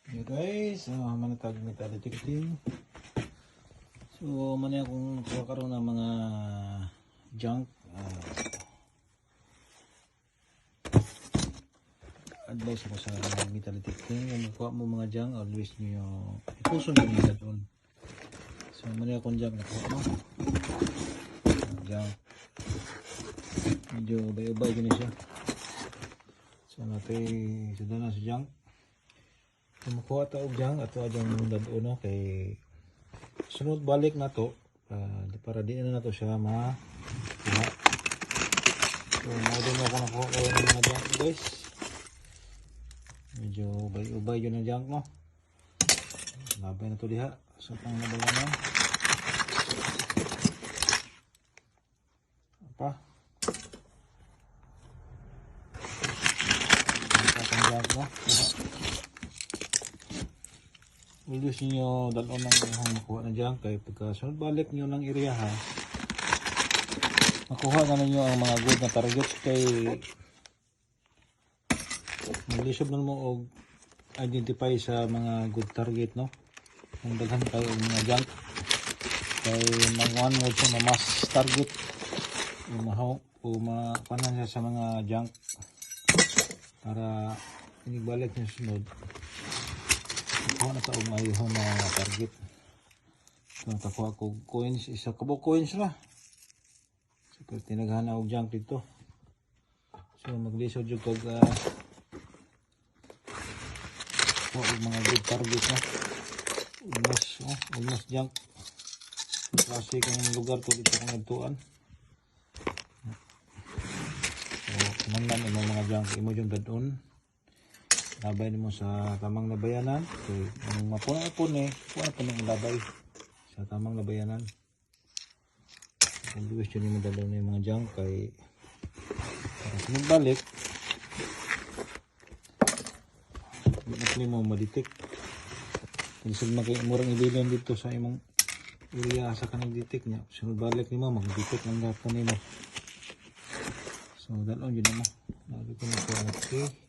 Hey guys, manatag metal detecting. So, mani akong kuha karon ng mga junk. Advice ako sa metal detecting. Kung kuha mo mga junk, always nyo ituson nyo doon. So, mani akong junk na kuha mo. Junk. Medyo bay-ubay yun siya. So, natin sudan na sa junk. Makuha ta og jang ato ajang dad-uno kay sunod balik na to para di na nato siya makuha. So modern ako nakuha ko ng mga junk guys. Medyo ubay-ubay yun ang junk no. Labay na to diha sa panglabanan. Apa? Ang junk no. Always nyo dalon ng makuha na dyan kay pagka sunod balik nyo ng area ha, makuha na ninyo ang mga good na target kay maglisod na mo og identify sa mga good target no. Kung daghan kayo og mga junk kay mag-one mo siya na mas target umahaw o mapanan sa mga junk para inibalik nyo sunod kuha na taong ayuhon na target. So nakakuha ko coins, isa kabok coins na. So tinaghan og junk dito. So maglisod jud kog kuha og mga good target na. Almost junk. Klase kang lugar to dito kung nagtuan. So kumandan mo mga junk imo jud dadon. Labay mo sa tamang labayanan kay ang mapuna-pun kuha pa ng labay sa tamang labayanan. Kung gusto niyo madalo na yung mga junk kay para sunod balik hindi mo ma-detect. Kung gusto murang ibilin dito sa imong area sa kanang detect niya, sunod balik nimo mag-detect ang gapon nimo. So dalon yun mo lagi ko na po okay.